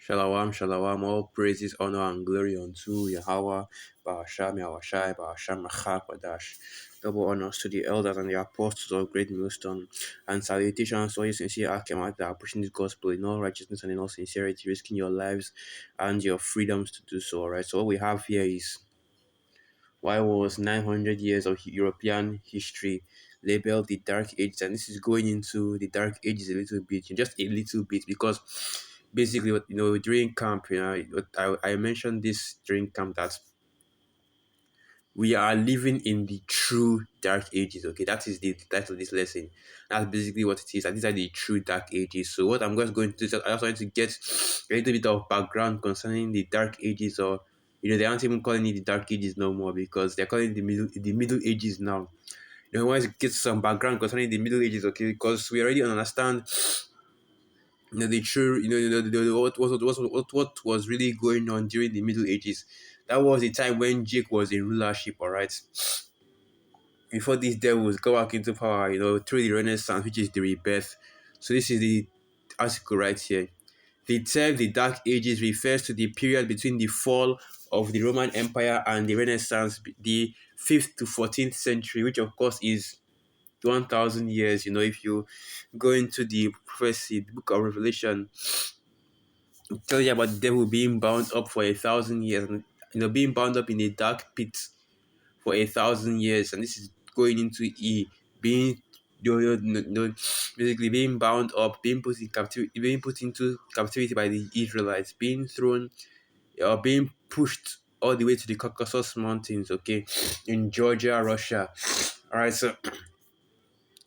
Shalawam, shalawam, all praises, honor, and glory unto Yahweh, Ba'asham, Yahwashai, Ba'asham, Machapadash. Double honors to the elders and the apostles of Great Millstone, and salutations to all you sincere Akemat that are pushing this gospel in all righteousness and in all sincerity, risking your lives and your freedoms to do so, alright? So, what we have here is why was 900 years of European history labeled the Dark Ages? And this is going into the Dark Ages a little bit, just a little bit, because basically, during camp, I mentioned this during camp that we are living in the true Dark Ages. Okay, that is the title of this lesson. That's basically what it is. And these are the true Dark Ages. So what I'm just going to do is I just want to get a little bit of background concerning the Dark Ages, or they aren't even calling it the Dark Ages no more because they're calling it the Middle Ages now. I want to get some background concerning the Middle Ages, okay? Because we already understand, the true, what was really going on during the Middle Ages. That was the time when Jake was in rulership, all right. Before these devils go back into power, through the Renaissance, which is the rebirth. So this is the article right here. The term the Dark Ages refers to the period between the fall of the Roman Empire and the Renaissance, the 5th to 14th century, which of course is 1,000 years. If you go into the prophecy, the book of Revelation, it tells you about the devil being bound up for 1,000 years, and being bound up in a dark pit for 1,000 years, and this is going into being basically being bound up, being put in captivity, being put into captivity by the Israelites, being thrown or being pushed all the way to the Caucasus Mountains, okay, in Georgia, Russia. All right, so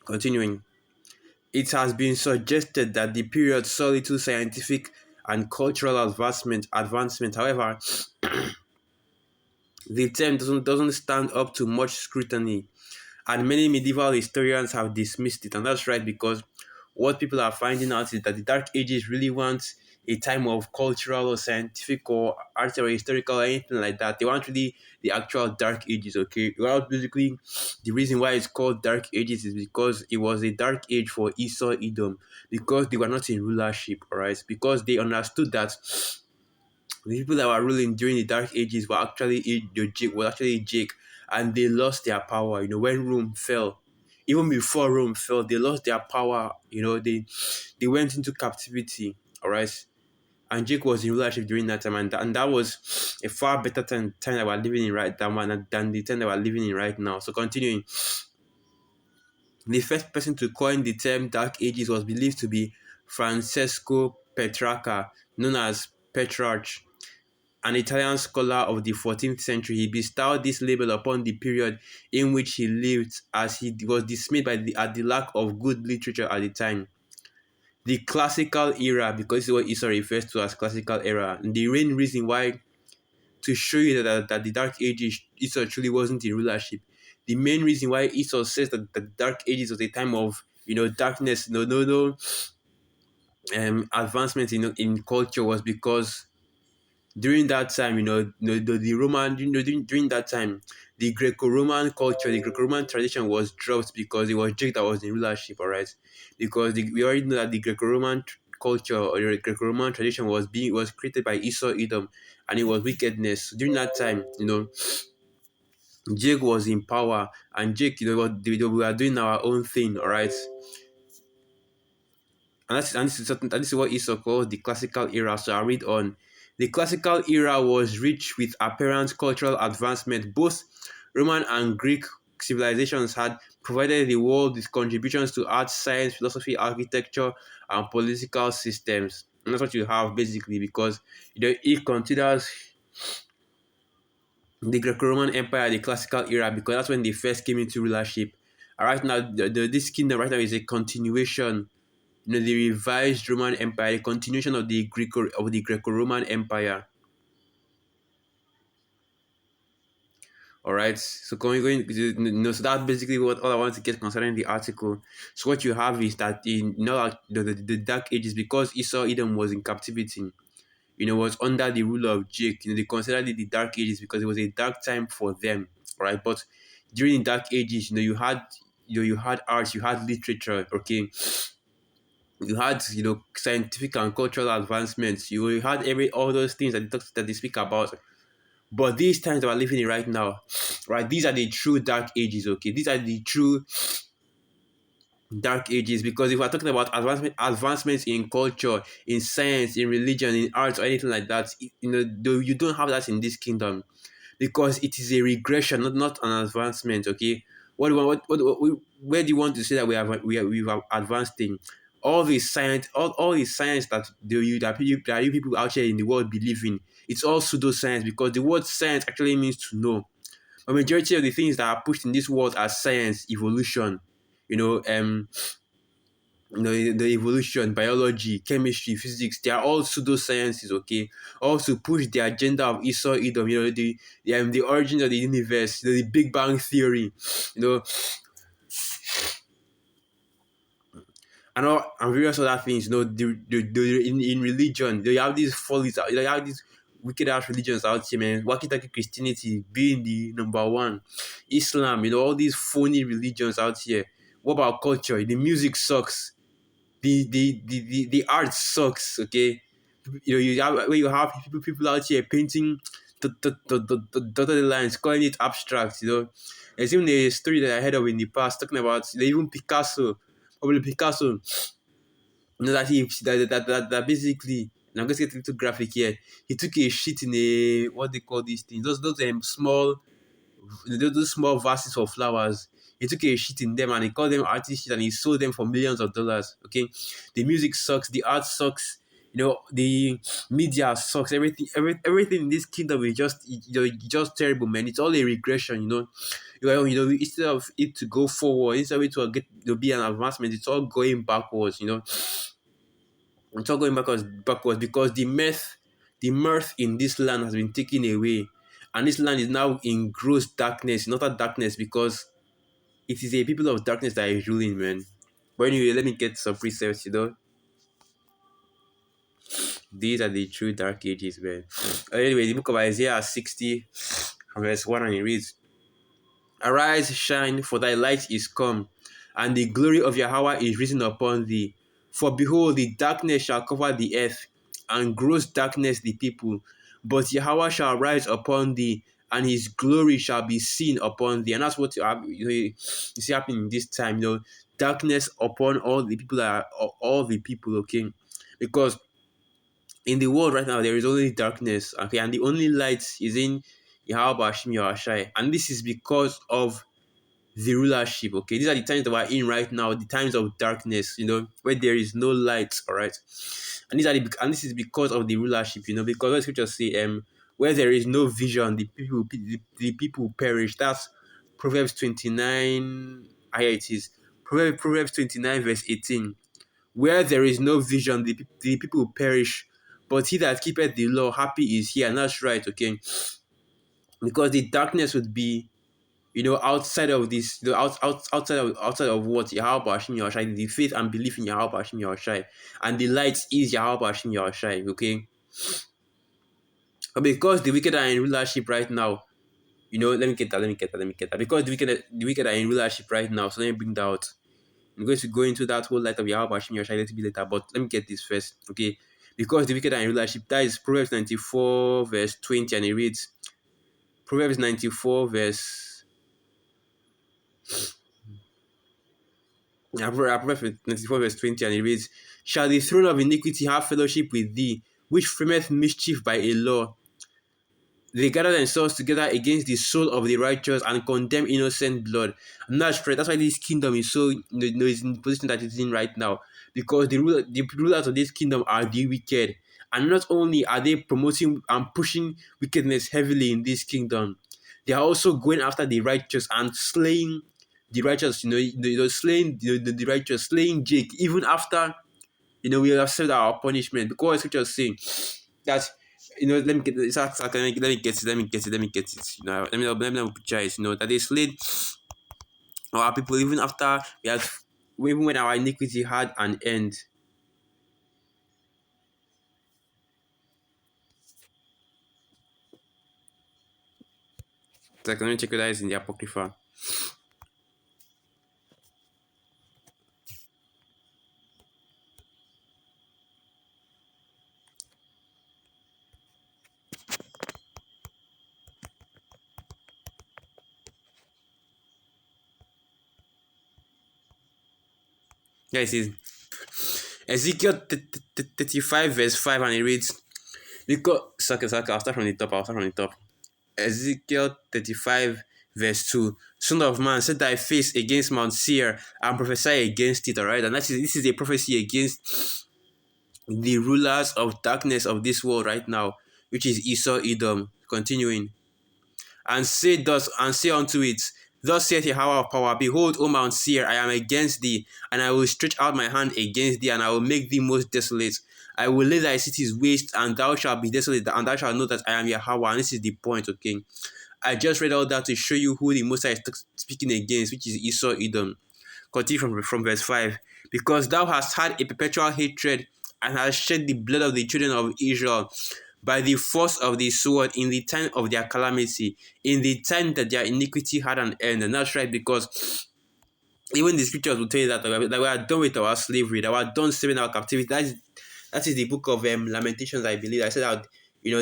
continuing. It has been suggested that the period saw little scientific and cultural advancement. However, the term doesn't stand up to much scrutiny, and many medieval historians have dismissed it. And that's right, because what people are finding out is that the Dark Ages really want a time of cultural or scientific or art or historical or anything like that. They want really the actual Dark Ages, okay? Well, basically, the reason why it's called Dark Ages is because it was a dark age for Esau Edom, because they were not in rulership, all right? Because they understood that the people that were ruling during the Dark Ages were actually Jake, and they lost their power. When Rome fell, even before Rome fell, they lost their power. They went into captivity. All right, and Jake was in rulership during that time, and that was a far better time that we're living in right now than the time that we're living in right now. So continuing, the first person to coin the term Dark Ages was believed to be Francesco Petrarca, known as Petrarch, an Italian scholar of the 14th century. He bestowed this label upon the period in which he lived, as he was dismayed at the lack of good literature at the time. The classical era, because this is what Esau refers to as classical era, and the main reason why, to show you that the Dark Ages, Esau truly wasn't in rulership. The main reason why Esau says that the Dark Ages was a time of darkness, no advancement in culture, was because during that time, the Roman, during that time, the Greco-Roman culture, the Greco-Roman tradition was dropped because it was Jake that was in rulership, all right? Because we already know that the Greco-Roman culture, or the Greco-Roman tradition was created by Esau Edom, and it was wickedness. So during that time, Jake was in power, and Jake, we were doing our own thing, all right? And this is what Esau calls the classical era. So I read on. The classical era was rich with apparent cultural advancement. Both Roman and Greek civilizations had provided the world with contributions to art, science, philosophy, architecture, and political systems. And that's what you have basically, because it considers the Greco-Roman Empire the classical era because that's when they first came into rulership. And right now, this kingdom right now is a continuation, the revised Roman Empire, the continuation of the Greco-Roman Empire. All right. So so that's basically what all I want to get concerning the article. So what you have is that in the Dark Ages, because Esau Edom was in captivity, was under the rule of Jake. They considered it the Dark Ages because it was a dark time for them. All right. But during the Dark Ages, you had art, you had literature. Okay, You had, scientific and cultural advancements. You had all those things that they speak about. But these times that we're living in right now, right? These are the true dark ages. Okay, these are the true dark ages, because if we're talking about advancements in culture, in science, in religion, in arts, or anything like that, you don't have that in this kingdom, because it is a regression, not an advancement. Okay, where do you want to say that we've advanced in? All the science that you people out here in the world believe in, it's all pseudoscience, because the word science actually means to know. A majority of the things that are pushed in this world are science, evolution, you know, um, the evolution, biology, chemistry, physics, they are all pseudosciences, okay? Also push the agenda of Esau Edom, the origin of the universe, the Big Bang Theory, you know, and various other things, in religion, they have these follies, they have these wicked ass religions out here, man. Wakitaki Christianity being the number one, Islam, all these phony religions out here. What about culture? The music sucks. The art sucks. Okay, you have where you have people out here painting the dotted lines, calling it abstract. There's even a story that I heard of in the past talking about even Picasso, probably Picasso. That basically. And I'm going to get a little graphic here. He took a shit in a, what they call these things, those small, those small vases for flowers. He took a shit in them and he called them artist shit, and he sold them for millions of dollars. Okay, the music sucks, the art sucks, the media sucks. Everything in this kingdom is just terrible, man. It's all a regression. Instead of it to go forward, instead of it to get to be an advancement, it's all going backwards. It's all going backwards because the mirth in this land has been taken away, and this land is now in gross darkness, not a darkness, because it is a people of darkness that is ruling, man. But anyway, let me get some precepts. These are the true dark ages, man. Anyway, the book of Isaiah 60, verse 1, and it reads, Arise, shine, for thy light is come, and the glory of Yahweh is risen upon thee. For behold, the darkness shall cover the earth, and gross darkness the people. But Yahweh shall rise upon thee, and his glory shall be seen upon thee. And that's what you see happening in this time. Darkness upon all the people. Okay, because in the world right now there is only darkness. Okay, and the only light is in Yahweh Bashim Yahashai, and this is because of the rulership. Okay, these are the times that we're in right now, the times of darkness, where there is no light. All right, and this is because of the rulership. Because what scriptures say, where there is no vision, the people perish. That's Proverbs 29. Here it is. Proverbs 29 verse 18. Where there is no vision, the people perish, but he that keepeth the law, happy is he. And that's right. Okay, because the darkness would be, outside of this, outside of what Yahweh Bashim Yahushai, the faith and belief in Yahweh Bashim Yahushai, and the light is Yahweh Bashim Yahushai. Okay, but because the wicked are in rulership right now, let me get that. Because the wicked are in rulership right now, so let me bring that out. I'm going to go into that whole light of Yahweh Bashim Yahushai a little bit later, but let me get this first. Okay, because the wicked are in rulership, that is Proverbs 94 verse 20, and it reads, Proverbs 94 verse Proverbs 94 verse 20, and it reads, Shall the throne of iniquity have fellowship with thee, which frameth mischief by a law? They gather themselves together against the soul of the righteous and condemn innocent blood. And that's right. That's why this kingdom is so, is in the position that it's in right now. Because the rulers of this kingdom are the wicked. And not only are they promoting and pushing wickedness heavily in this kingdom, they are also going after the righteous and slaying the righteous, slaying the righteous, slaying Jake, even after, we have served our punishment. Because scriptures say that, let me get this. Let me picture it. That they slayed our people even after even when our iniquity had an end. It's like, let me check that is in the Apocrypha. Guys, it is Ezekiel 35 verse 5, and it reads, because, sorry, I'll start from the top. Ezekiel 35 verse 2. Son of man, set thy face against Mount Seir and prophesy against it, alright? And this is a prophecy against the rulers of darkness of this world right now, which is Esau, Edom. Continuing. And say unto it, Thus saith Yahweh of power, Behold, O Mount Seir, I am against thee, and I will stretch out my hand against thee, and I will make thee most desolate. I will lay thy cities waste, and thou shalt be desolate, and thou shalt know that I am Yahweh. And this is the point, okay? I just read all that to show you who the Most High is speaking against, which is Esau, Edom. Continue from verse 5. Because thou hast had a perpetual hatred, and hast shed the blood of the children of Israel by the force of the sword in the time of their calamity, in the time that their iniquity had an end. And that's right, because even the scriptures will tell you that we are done with our slavery, that we are done serving our captivity. That is the book of Lamentations, I believe. I said that,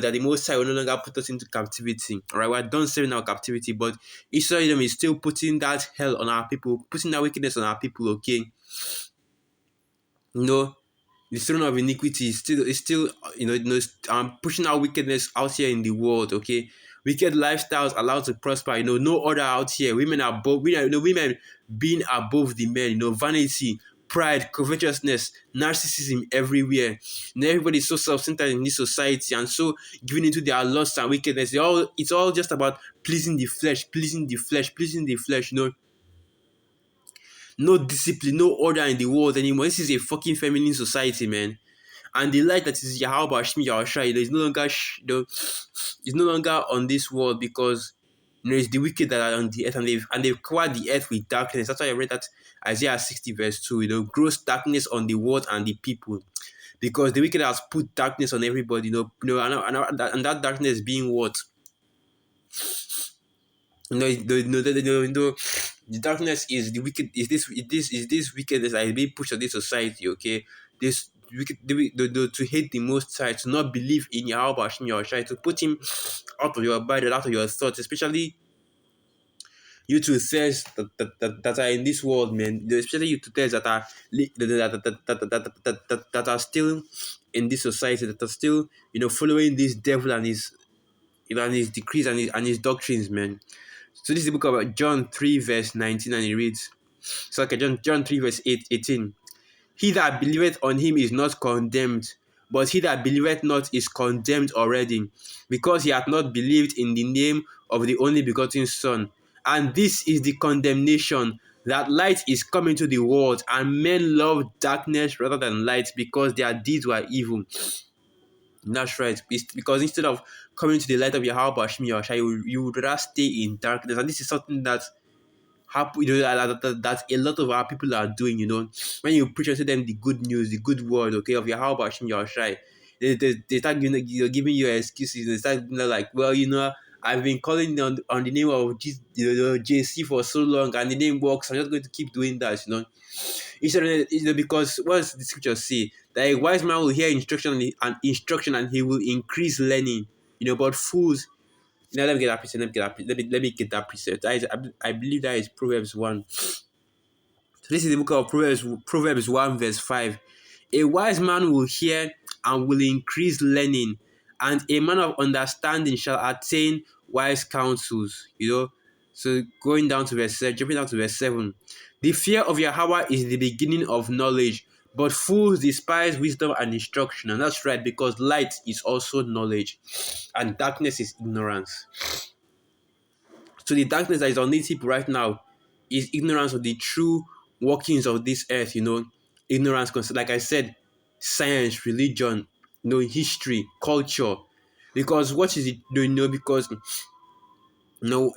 that the Most High will no longer put us into captivity. All right, we are done serving our captivity, but Israel is still putting that hell on our people, putting that wickedness on our people. Okay, you know, the throne of iniquity is still pushing out wickedness out here in the world. Okay, wicked lifestyles allowed to prosper. No order out here. Women are above. Women being above the men. Vanity, pride, covetousness, narcissism everywhere. Everybody's so self-centered in this society and so giving into their lusts and wickedness. It's all just about pleasing the flesh, pleasing the flesh, pleasing the flesh. No discipline, no order in the world anymore. This is a fucking feminine society, man. And the light that is Yahweh Shmi Yahushua, is no longer is no longer on this world, because it's the wicked that are on the earth, and they've covered the earth with darkness. That's why I read that Isaiah 60 verse 2. Gross darkness on the world and the people, because the wicked has put darkness on everybody. And that darkness being what? The darkness is the wicked. Is this wickedness that is being pushed on this society? Okay, this wicked to hate the Most High, to not believe in Yahweh Hashem Yahushua, to put him out of your body, out of your thoughts, especially you two says that are in this world, man. Especially you two says that are that are still in this society, that are still following this devil and his decrees and his doctrines, man. So this is the book of John 3 verse 19, and it reads, so okay, John 3 verse 18. He that believeth on him is not condemned, but he that believeth not is condemned already, because he hath not believed in the name of the only begotten Son. And this is the condemnation, that light is come into the world, and men love darkness rather than light, because their deeds were evil. That's right. It's because instead of coming to the light of Yahweh Bashmi Yahshua, you would rather stay in darkness. And this is something that that a lot of our people are doing. When you preach to them the good news, the good word, okay, of Yahweh Bashmi Yahshua, they start giving you excuses. They start like, well, I've been calling on the name of JC for so long, and the name works. I'm just going to keep doing that. Because what does the scripture say? That a wise man will hear instruction and he will increase learning. But fools. Let me get that precept. Let me get that precept. I believe that is Proverbs 1. So this is the book of Proverbs 1 verse 5. A wise man will hear and will increase learning, and a man of understanding shall attain wise counsels. So jumping down to verse 7. The fear of Yahweh is the beginning of knowledge, but fools despise wisdom and instruction. And that's right, because light is also knowledge, and darkness is ignorance. So the darkness that is on these people right now is ignorance of the true workings of this earth. Ignorance, like I said, science, religion, history, culture. Because what is it? Because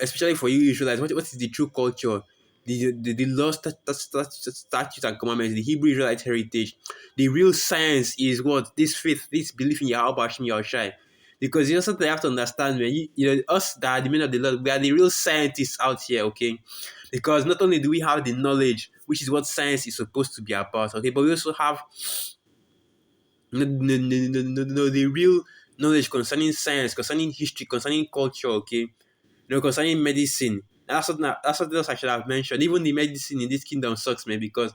especially for you Israelites, what is the true culture? The laws, statutes, and commandments, the Hebrew Israelite heritage. The real science is what? This faith, this belief in Yahweh Hashem Yahushai. Because something you have to understand, man. Us that are the men of the Lord, we are the real scientists out here, okay? Because not only do we have the knowledge, which is what science is supposed to be about, okay, but we also have the real knowledge concerning science, concerning history, concerning culture, okay? Concerning medicine. That's something else I should have mentioned. Even the medicine in this kingdom sucks, man, because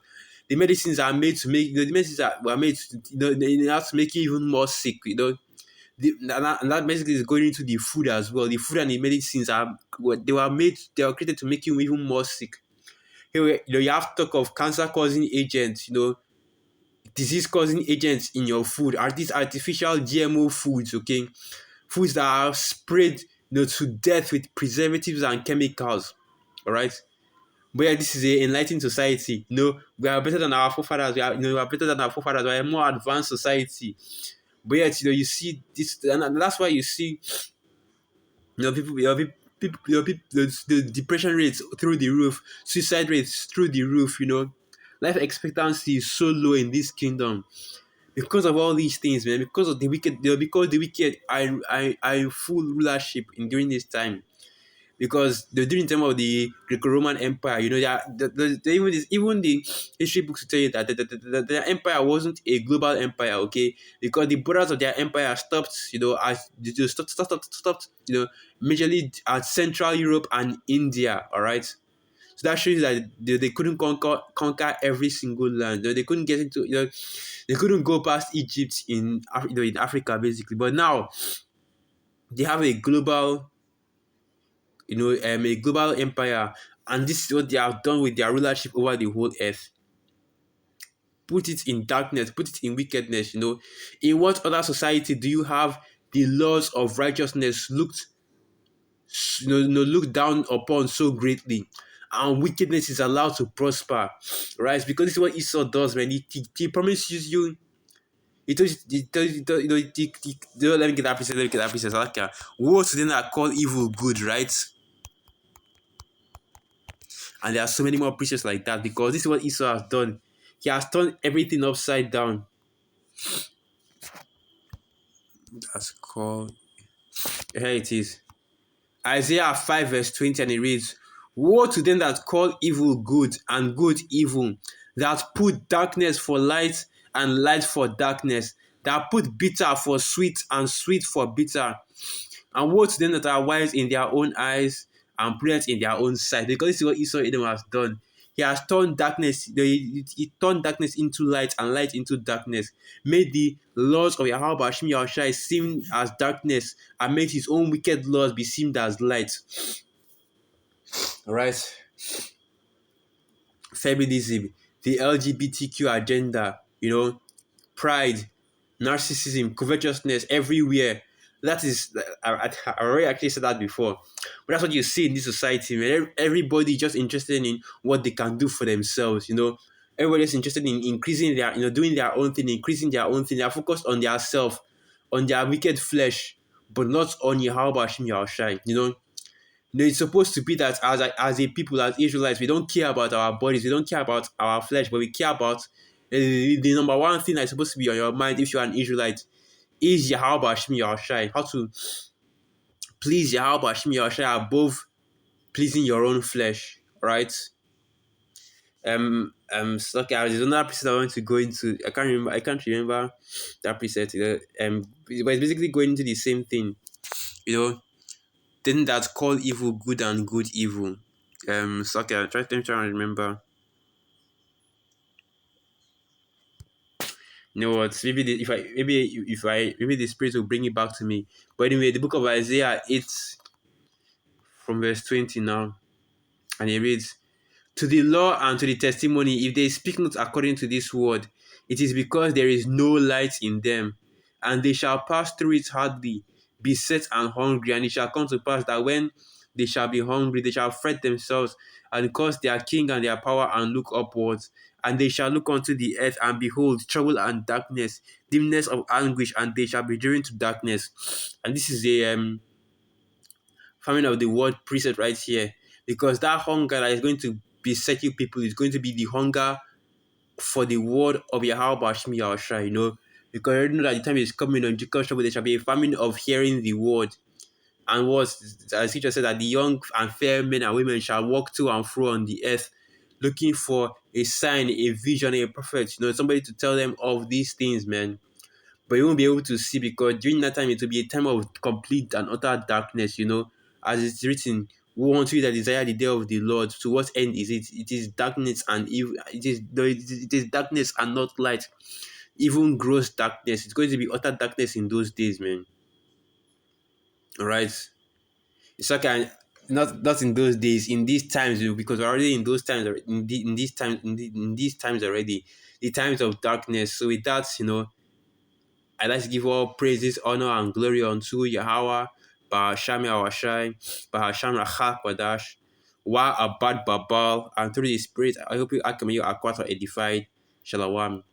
the medicines are made to make, the medicines were made to, in order to make you even more sick. And that basically is going into the food as well. The food and the medicines they were created to make you even more sick. Here, you have talk of cancer causing agents, disease causing agents in your food. Are these artificial GMO foods? Okay, foods that are sprayed, to death with preservatives and chemicals. All right. But yeah, this is a enlightened society. We are better than our forefathers. We are better than our forefathers. We are a more advanced society. But yet, you see this, and that's why you see, people, the depression rates through the roof, suicide rates through the roof. Life expectancy is so low in this kingdom because of all these things, man. Because of the wicked, because the wicked are in full rulership in during this time. Because during the time of the Greco-Roman Empire, even the history books tell you that the empire wasn't a global empire, okay? Because the borders of their empire stopped, stopped, majorly at Central Europe and India, all right? So that shows that they couldn't conquer every single land. They couldn't get into, they couldn't go past Egypt in Africa basically. But now they have a global empire, and this is what they have done with their rulership over the whole earth. Put it in darkness, put it in wickedness. In what other society do you have the laws of righteousness looked down upon so greatly, and wickedness is allowed to prosper, right? Because this is what Esau does, man. He promises you. He tells you, let me get that pieces, let me get that pieces. Okay. Woe to them that call evil good, right? And there are so many more preachers like that, because this is what Esau has done. He has turned everything upside down. That's called. Here it is. Isaiah 5 verse 20, and it reads, woe to them that call evil good and good evil, that put darkness for light and light for darkness, that put bitter for sweet and sweet for bitter. And woe to them that are wise in their own eyes and prudent in their own sight. Because this is what Esau Edom has done. He has turned darkness, he turned darkness into light and light into darkness. Made the laws of Yahweh Hashem Yahushai seem as darkness, and made his own wicked laws be seemed as light. Alright. Feminism, the LGBTQ agenda, pride, narcissism, covetousness everywhere. That is, I already actually said that before, but that's what you see in this society, man. Everybody just interested in what they can do for themselves. Everybody's interested in increasing their, doing their own thing, increasing their own thing. They are focused on their self, on their wicked flesh, but not on Yahweh Hashem Yahushai. It's supposed to be that as a people, as Israelites, we don't care about our bodies, we don't care about our flesh, but we care about the number one thing that's supposed to be on your mind if you're an Israelite is Yahweh Hashem Yahushai. How to please Yahweh Hashem Yahushai above pleasing your own flesh, right? So, okay, there's another preset I want to go into. I can't remember that preset. But it's basically going into the same thing. Then that call evil good and good evil. So okay, I'm trying to remember. You know what? Maybe the spirit will bring it back to me. But anyway, the book of Isaiah 8 from verse 20 now, and it reads, to the law and to the testimony, if they speak not according to this word, it is because there is no light in them, and they shall pass through it hardly, beset and hungry. And it shall come to pass that when they shall be hungry, they shall fret themselves and curse their king and their power and look upwards. And they shall look unto the earth, and behold, trouble and darkness, dimness of anguish, and they shall be driven to darkness. And this is a famine of the word preset right here, because that hunger that is going to beset you people is going to be the hunger for the word of Yahweh Hashem Yahushua, because you know that the time is coming on Jacob trouble, there shall be a famine of hearing the word. And what, as teacher said, that the young and fair men and women shall walk to and fro on the earth, looking for a sign, a vision, a prophet, somebody to tell them of these things, man. But you won't be able to see, because during that time it will be a time of complete and utter darkness, as it's written, Woe unto you that desire the day of the Lord. To what end is it? It is darkness and evil. It is darkness and not light. Even gross darkness. It's going to be utter darkness in those days, man. All right. It's okay. Not in those days. In these times, because we're already in those times. In these times. In these times already. The times of darkness. So with that, I'd like to give all praises, honor, and glory unto Yahweh, Bahasham Yahweh, Bahasham Rachak Wadash, Wa Abad Babal, and through the Spirit, I hope you are edified. Shalom.